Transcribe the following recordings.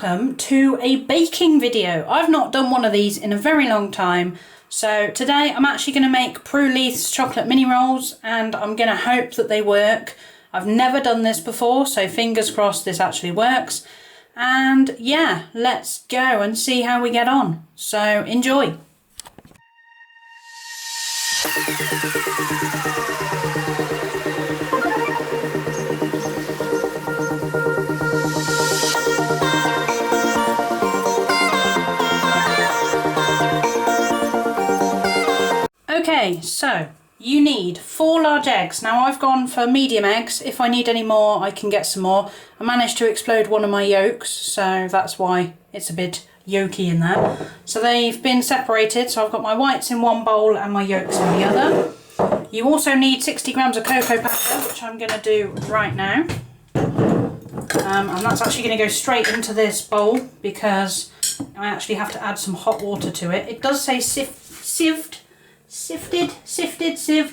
welcome to a baking video. I've not done one of these in a very long time, so today I'm actually going to make Prue Leith's chocolate mini rolls and I'm going to hope that they work. I've never done this before, so fingers crossed this actually works. And yeah, let's go and see how we get on. So enjoy. Okay, so you need 4 large eggs. Now I've gone for medium eggs. If I need any more, I can get some more. I managed to explode one of my yolks, so that's why it's a bit yolky in there. So they've been separated, so I've got my whites in one bowl and my yolks in the other. You also need 60 grams of cocoa powder, which I'm going to do right now. And that's actually going to go straight into this bowl because I actually have to add some hot water to it. It does say sieved,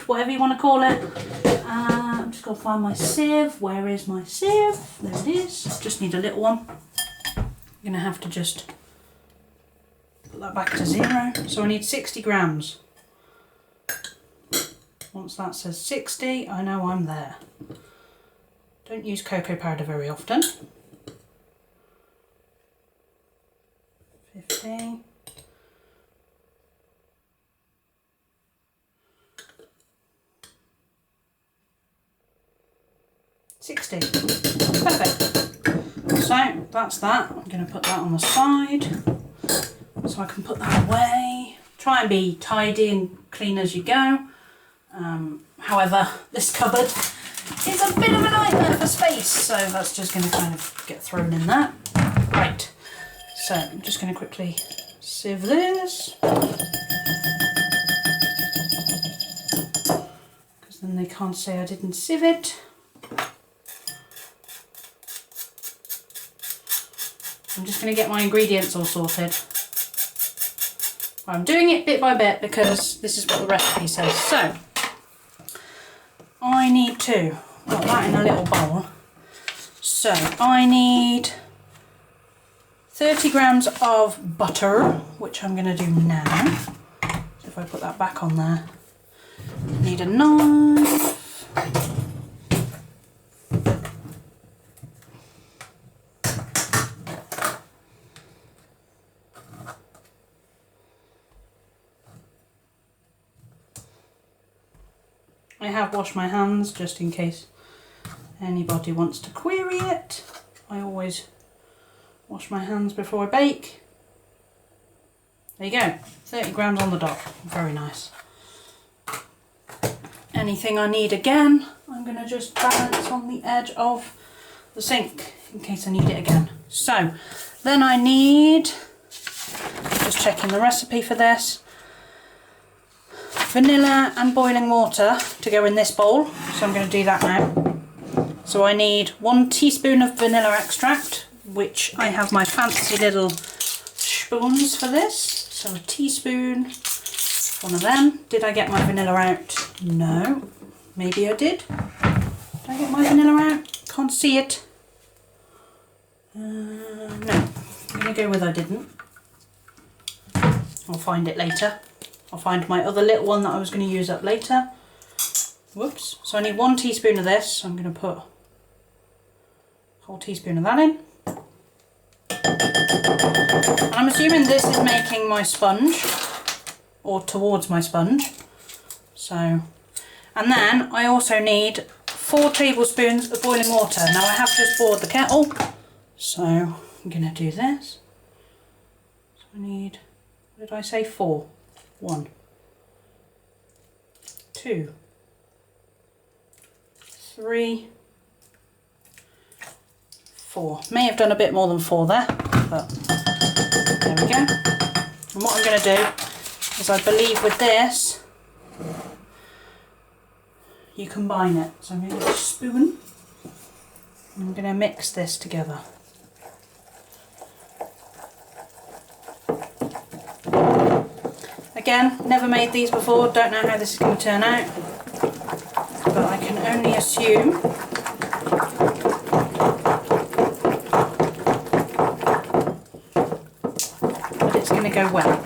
whatever you want to call it. I'm just going to find my sieve. Where is my sieve? There it is. Just need a little one. I'm going to have to just put that back to 0. So I need 60 grams. Once that says 60, I know I'm there. Don't use cocoa powder very often. 50. 60. Perfect. So that's that. I'm going to put that on the side so I can put that away. Try and be tidy and clean as you go. However, this cupboard is a bit of a nightmare for space, so that's just going to kind of get thrown in there. Right. So I'm just going to quickly sieve this. Because then they can't say I didn't sieve it. I'm just going to get my ingredients all sorted. I'm doing it bit by bit because this is what the recipe says. So, I need to put that in a little bowl. So, I need 30 grams of butter, which I'm going to do now. So if I put that back on there, I need a knife. I have washed my hands just in case anybody wants to query it. I always wash my hands before I bake. There you go, 30 grams on the dot, very nice. Anything I need again, I'm going to just balance on the edge of the sink in case I need it again. So then I need, just checking the recipe for this, vanilla and boiling water to go in this bowl, so I'm going to do that now. So I need 1 teaspoon of vanilla extract, which I have my fancy little spoons for this. So a teaspoon, one of them. Did I get my vanilla out? No. Maybe I did. Did I get my vanilla out? Can't see it. No. I'm going to go with I didn't. I'll find it later. I'll find my other little one that I was going to use up later. Whoops. So I need 1 teaspoon of this. So I'm going to put a whole teaspoon of that in. And I'm assuming this is making my sponge, or towards my sponge. So, and then I also need 4 tablespoons of boiling water. Now I have just boiled the kettle, so I'm going to do this. So I need, what did I say, 4? 1, 2, 3, 4. May have done a bit more than 4 there, but there we go. And what I'm going to do is, I believe with this, you combine it. So I'm going to get a spoon and I'm going to mix this together. Again, never made these before, don't know how this is going to turn out, but I can only assume going to go well.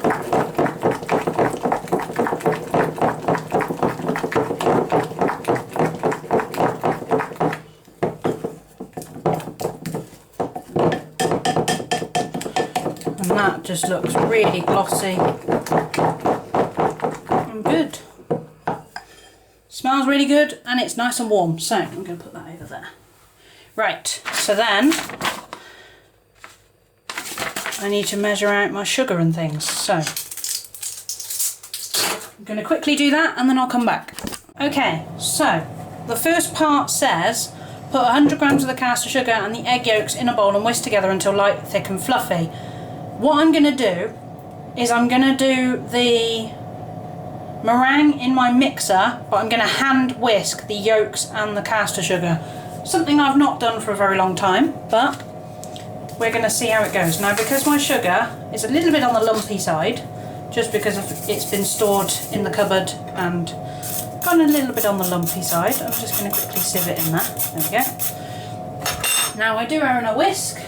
And that just looks really glossy and good. Smells really good and it's nice and warm, so I'm going to put that over there. Right, so then I need to measure out my sugar and things, so I'm going to quickly do that and then I'll come back. Okay, so the first part says put 100 grams of the caster sugar and the egg yolks in a bowl and whisk together until light, thick and fluffy. What I'm going to do is I'm going to do the meringue in my mixer, but I'm going to hand whisk the yolks and the caster sugar. Something I've not done for a very long time, but we're going to see how it goes. Now, because my sugar is a little bit on the lumpy side, just because it's been stored in the cupboard and gone a little bit on the lumpy side, I'm just going to quickly sieve it in there. There we go. Now, I do own a whisk.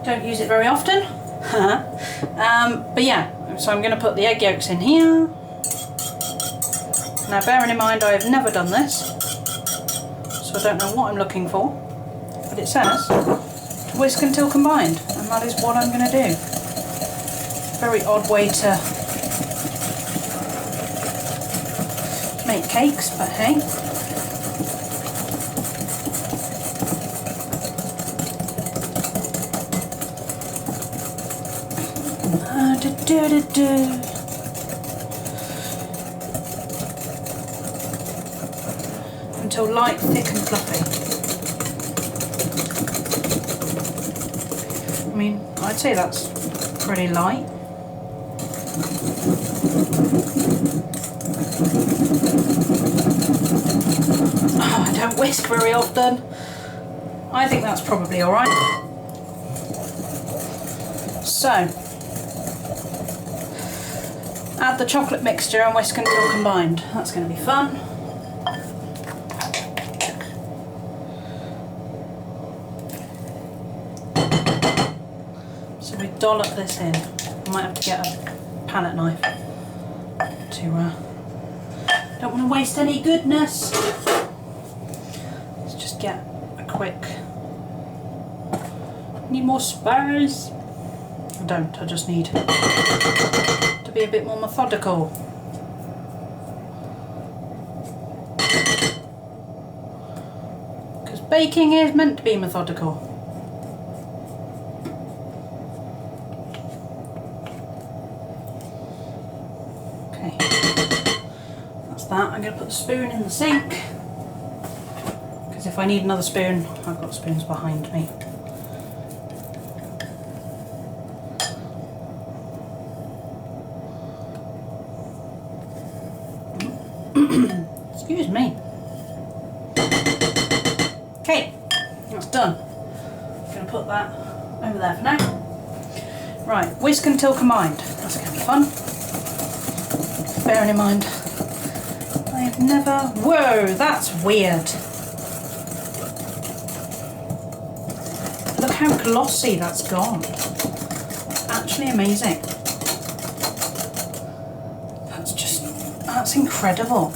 Don't use it very often. But yeah, so I'm going to put the egg yolks in here. Now, bearing in mind I have never done this, so I don't know what I'm looking for, but it says whisk until combined, and that is what I'm going to do. Very odd way to make cakes, but hey. Until light, thick and fluffy. I mean, I'd say that's pretty light. Oh, I don't whisk very often. I think that's probably alright. So, add the chocolate mixture and whisk until combined. That's going to be fun. So we dollop this in. I might have to get a palette knife to don't want to waste any goodness. Let's just get a quick. Need more spares? I don't, I just need to be a bit more methodical. Because baking is meant to be methodical. Okay, that's that. I'm going to put the spoon in the sink, because if I need another spoon, I've got spoons behind me. Excuse me. Okay, that's done. I'm going to put that over there for now. Right, whisk until combined. That's going to be fun. Bearing in mind, I have never... Whoa, that's weird. Look how glossy that's gone. Actually amazing. That's incredible.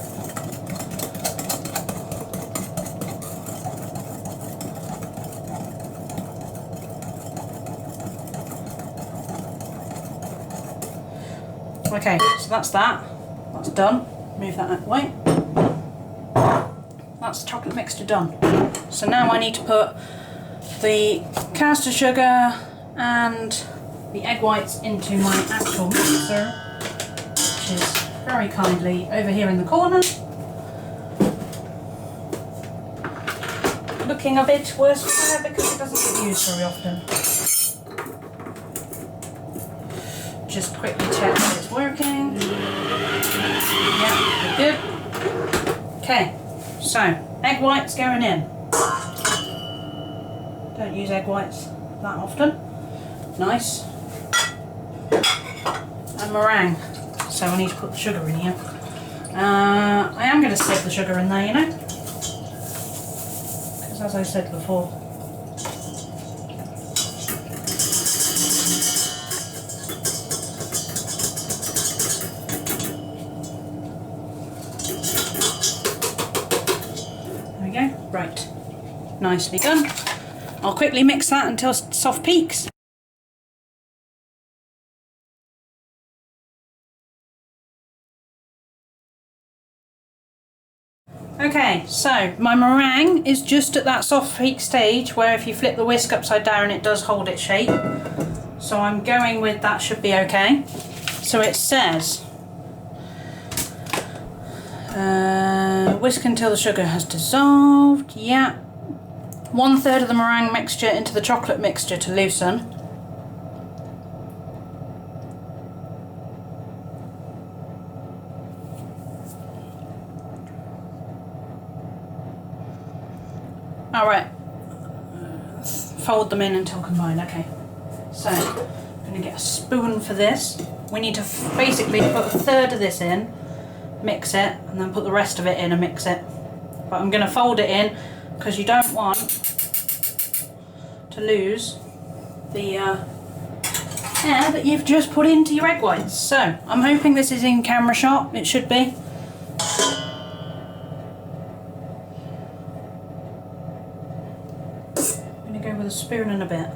Okay, so that's that. That's done. Move that out of the way. That's the chocolate mixture done. So now I need to put the caster sugar and the egg whites into my actual mixer, which is very kindly over here in the corner. Looking a bit worse for wear because it doesn't get used very often. Just quickly check that it's working. Yeah, good. Okay, so egg whites going in. Don't use egg whites that often. Nice. And meringue. So I need to put the sugar in here. I am going to sieve the sugar in there, you know, because as I said before, nicely done. I'll quickly mix that until soft peaks. Okay, so my meringue is just at that soft peak stage where if you flip the whisk upside down it does hold its shape. So I'm going with that should be okay. So it says, whisk until the sugar has dissolved, yeah. 1/3 of the meringue mixture into the chocolate mixture to loosen. Alright, fold them in until combined, okay. So, I'm going to get a spoon for this. We need to basically put 1/3 of this in, mix it, and then put the rest of it in and mix it. But I'm going to fold it in because you don't want to lose the air that you've just put into your egg whites. So, I'm hoping this is in camera shot, it should be. Go with a spoon and a bit.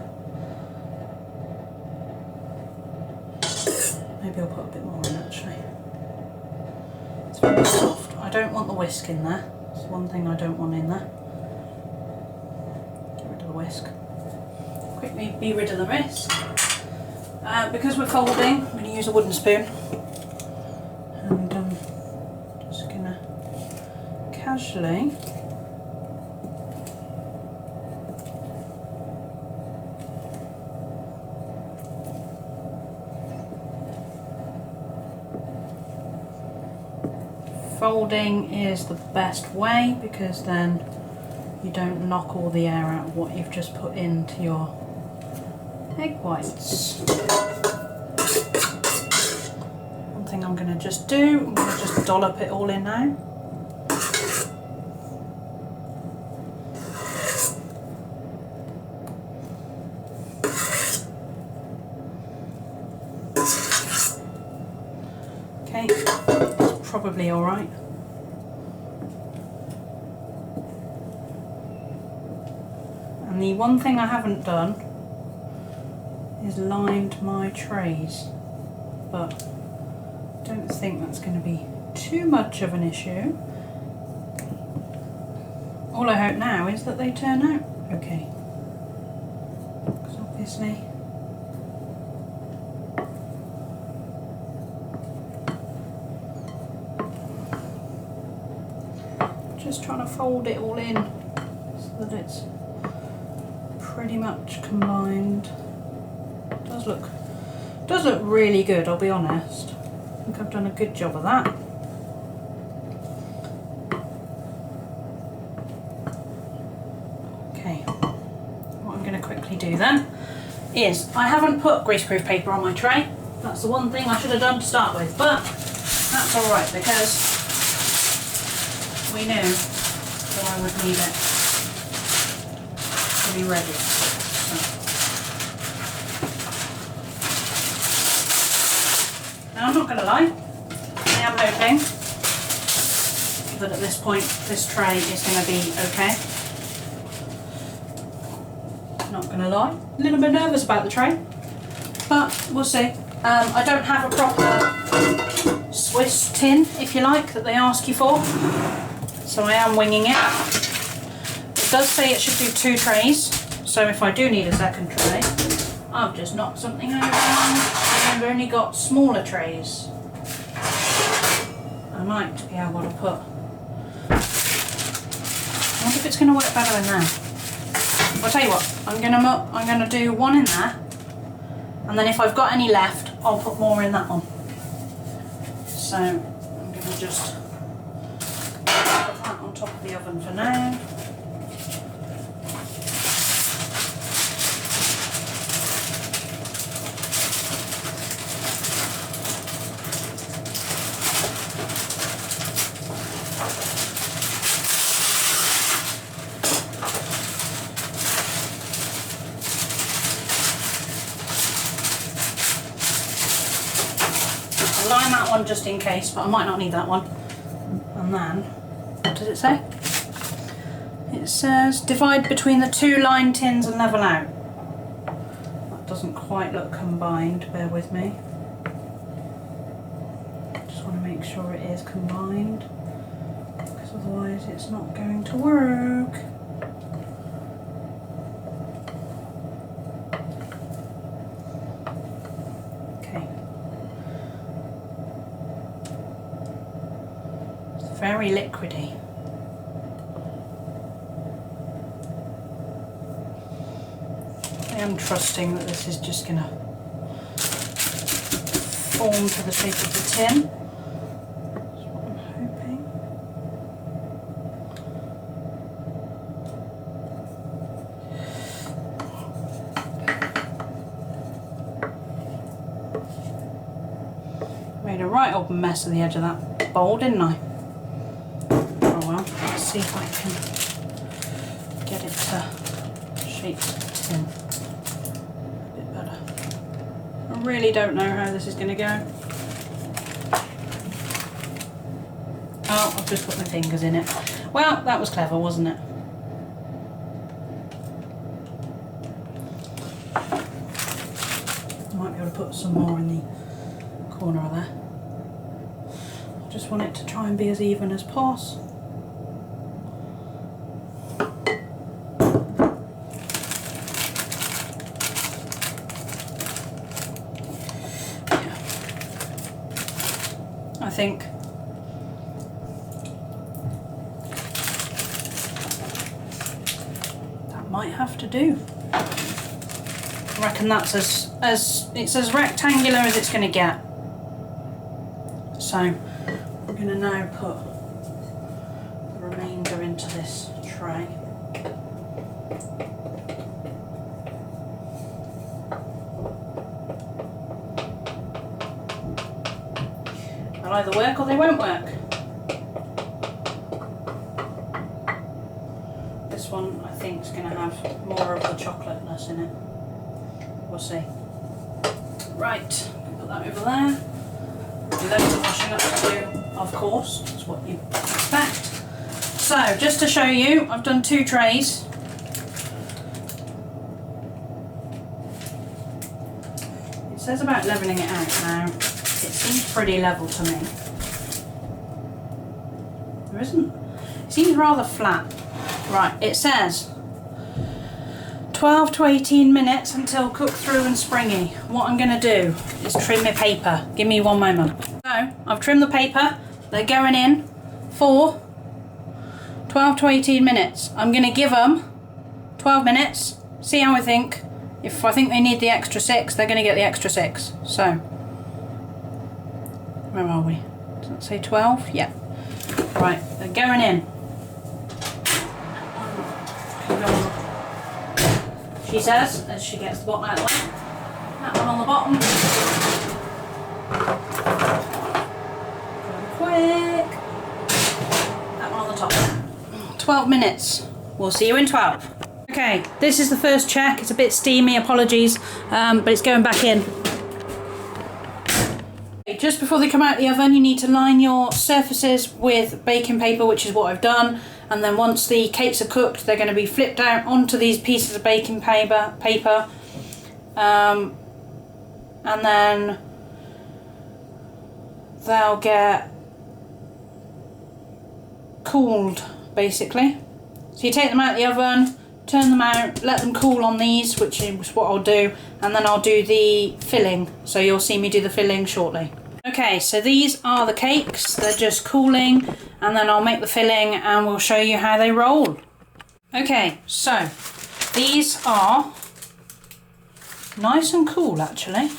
Maybe I'll put a bit more in actually. It's very soft. I don't want the whisk in there. It's one thing I don't want in there. Get rid of the whisk. Quickly be rid of the whisk. Because we're folding, I'm going to use a wooden spoon. And just going to casually folding is the best way because then you don't knock all the air out of what you've just put into your egg whites. One thing I'm going to just do, I'm going to just dollop it all in now. Okay, that's probably alright. And the one thing I haven't done is lined my trays, but I don't think that's going to be too much of an issue. All I hope now is that they turn out okay, because obviously just trying to fold it all in so that it's pretty much combined. Does look really good, I'll be honest. I think I've done a good job of that. Okay, what I'm going to quickly do then is, I haven't put greaseproof paper on my tray. That's the one thing I should have done to start with, but that's alright because we knew that I would need it to be ready. Now I'm not going to lie, I am hoping that at this point this tray is going to be okay. Not going to lie, a little bit nervous about the tray, but we'll see. I don't have a proper Swiss tin, if you like, that they ask you for, so I am winging it. It does say it should do 2 trays, so if I do need a second tray, I've just knocked something over and I've only got smaller trays. I might be able to put, I wonder if it's going to work better than that. I'll tell you what, I'm going to do 1 in there, and then if I've got any left, I'll put more in that one. So I'm going to just put that on top of the oven for now. Line that one just in case, but I might not need that one. And then, what does it say? It It says divide between the 2 line tins and level out. That doesn't quite look combined, bear with me. Just want to make sure it is combined, because otherwise it's not going to work. Okay. It's very liquidy. I am trusting that this is just going to form to the shape of the tin. That's what I'm hoping. Made a right old mess of the edge of that bowl, didn't I? Oh well, let's see if I can get it to shape the tin. I really don't know how this is going to go. Oh, I've just put my fingers in it. Well, that was clever, wasn't it? I might be able to put some more in the corner there. I just want it to try and be as even as possible. I think that might have to do. I reckon that's it's as rectangular as it's going to get. So we're going to now put the remainder into this tray. They'll either work or they won't work. This one I think is going to have more of the chocolateness in it. We'll see. Right, put that over there. Do loads of washing up to do, of course, that's what you expect. So, just to show you, I've done 2 trays. It says about levelling it out now. It seems pretty level to me. There isn't. It seems rather flat. Right, it says 12 to 18 minutes until cooked through and springy. What I'm going to do is trim my paper. Give me one moment. So, I've trimmed the paper. They're going in for 12 to 18 minutes. I'm going to give them 12 minutes, see how I think. If I think they need the extra 6, they're going to get the extra 6. So, where are we? Does it say 12? Yeah. Right, they're going in. She says, as she gets the bottom out of the way. That one on the bottom. Quick. That one on the top. 12 minutes. We'll see you in 12. Okay, this is the first check. It's a bit steamy, apologies, but it's going back in. Just before they come out of the oven, you need to line your surfaces with baking paper, which is what I've done. And then once the cakes are cooked, they're going to be flipped out onto these pieces of baking paper. And then they'll get cooled, basically. So you take them out of the oven, turn them out, let them cool on these, which is what I'll do, and then I'll do the filling. So you'll see me do the filling shortly. Okay, so these are the cakes. They're just cooling, and then I'll make the filling and we'll show you how they roll. Okay, so these are nice and cool actually.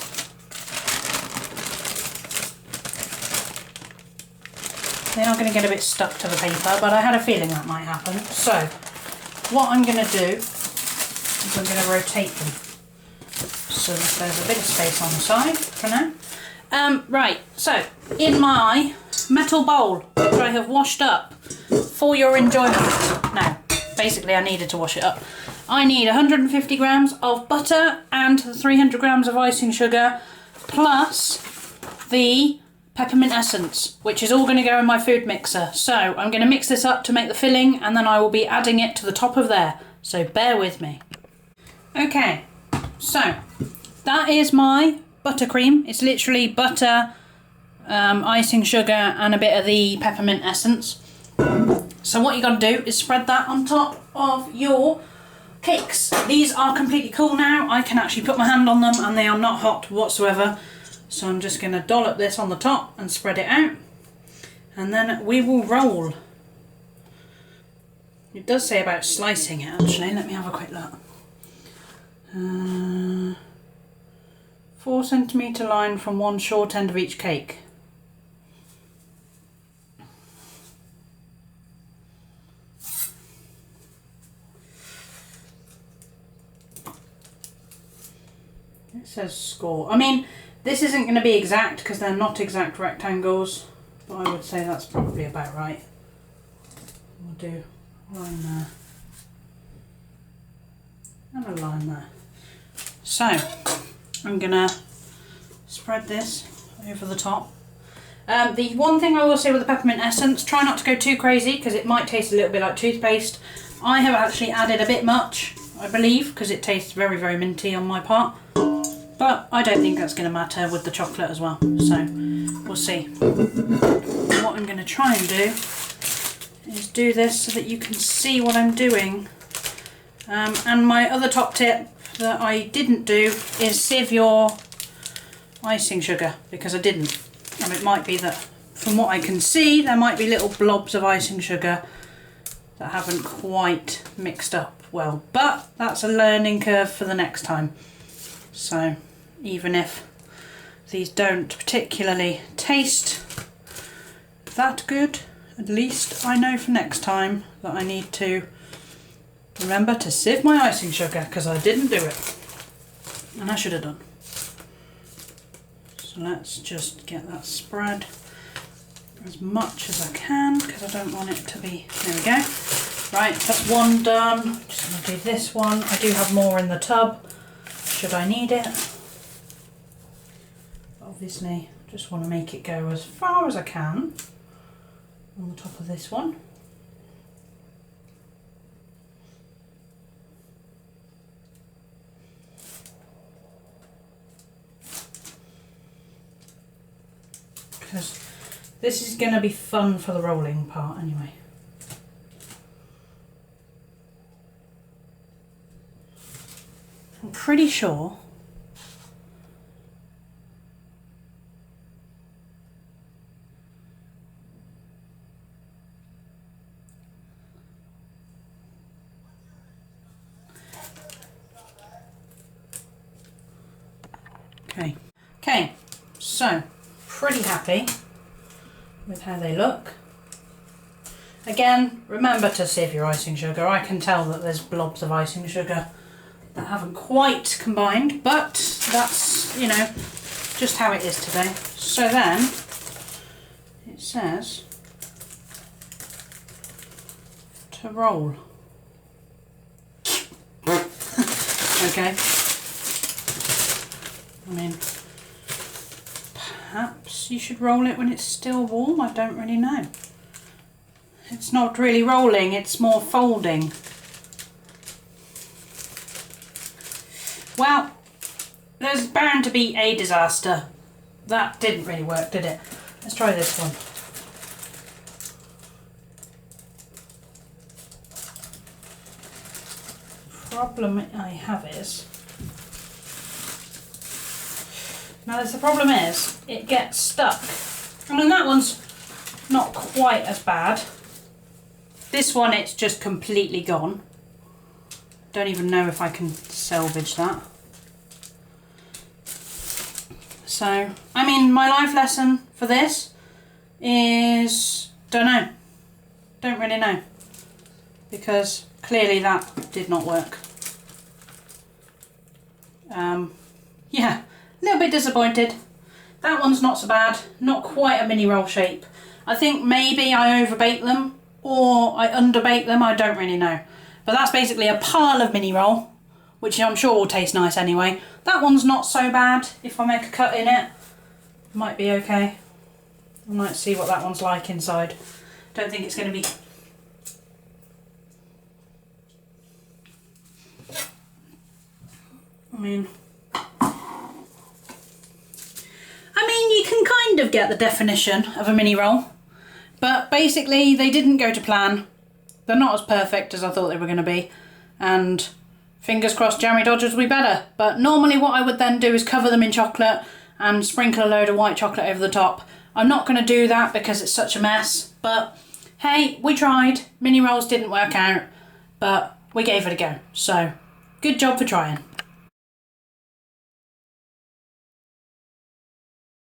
They are going to get a bit stuck to the paper, but I had a feeling that might happen. So what I'm going to do is I'm going to rotate them so that there's a bit of space on the side for now. Right, so in my metal bowl, which I have washed up for your enjoyment. Now, basically I needed to wash it up. I need 150 grams of butter and 300 grams of icing sugar, plus the peppermint essence, which is all going to go in my food mixer. So I'm going to mix this up to make the filling, and then I will be adding it to the top of there. So bear with me. Okay, so that is my buttercream. It's literally butter, icing sugar and a bit of the peppermint essence. So what you got to do is spread that on top of your cakes. These are completely cool now. I can actually put my hand on them and they are not hot whatsoever. So I'm just going to dollop this on the top and spread it out, and then we will roll. It does say about slicing it actually. Let me have a quick look. 4 centimetre line from one short end of each cake. It says score. I mean, this isn't going to be exact because they're not exact rectangles, but I would say that's probably about right. We'll do a line there and a line there. So I'm going to spread this over the top. The one thing I will say with the peppermint essence, try not to go too crazy because it might taste a little bit like toothpaste. I have actually added a bit much, I believe, because it tastes very, very minty on my part. But I don't think that's going to matter with the chocolate as well, so we'll see. What I'm going to try and do is do this so that you can see what I'm doing. And my other top tip that I didn't do is sieve your icing sugar, because I didn't. And it might be that, from what I can see, there might be little blobs of icing sugar that haven't quite mixed up well. But that's a learning curve for the next time. So even if these don't particularly taste that good, at least I know for next time that I need to remember to sieve my icing sugar, because I didn't do it. And I should have done. So let's just get that spread as much as I can, because I don't want it to be... There we go. Right, that's one done. Just going to do this one. I do have more in the tub, should I need it. Obviously, just want to make it go as far as I can on the top of this one. Because this is going to be fun for the rolling part anyway. I'm pretty sure Okay, so pretty happy with how they look. Again, remember to sieve your icing sugar. I can tell that there's blobs of icing sugar that haven't quite combined, but that's, you know, just how it is today. So then it says to roll. Okay. I mean, perhaps you should roll it when it's still warm. I don't really know. It's not really rolling, it's more folding. Well, there's bound to be a disaster. That didn't really work, did it? Let's try this one. The problem I have is... Now the problem is, it gets stuck. I mean, that one's not quite as bad. This one, it's just completely gone. Don't even know if I can salvage that. So, I mean, my life lesson for this is, don't know. Don't really know. Because clearly that did not work. Yeah, a little bit disappointed. That one's not so bad. Not quite a mini roll shape. I think maybe I overbake them or I underbake them. I don't really know. But that's basically a pile of mini roll, which I'm sure will taste nice anyway. That one's not so bad. If I make a cut in it, might be okay. I might see what that one's like inside. Don't think it's going to be... I mean, you can kind of get the definition of a mini roll, but basically they didn't go to plan. They're not as perfect as I thought they were going to be, and fingers crossed Jammy Dodgers will be better. But normally what I would then do is cover them in chocolate and sprinkle a load of white chocolate over the top. I'm not going to do that because it's such a mess, but hey, we tried. Mini rolls didn't work out, but we gave it a go, so good job for trying.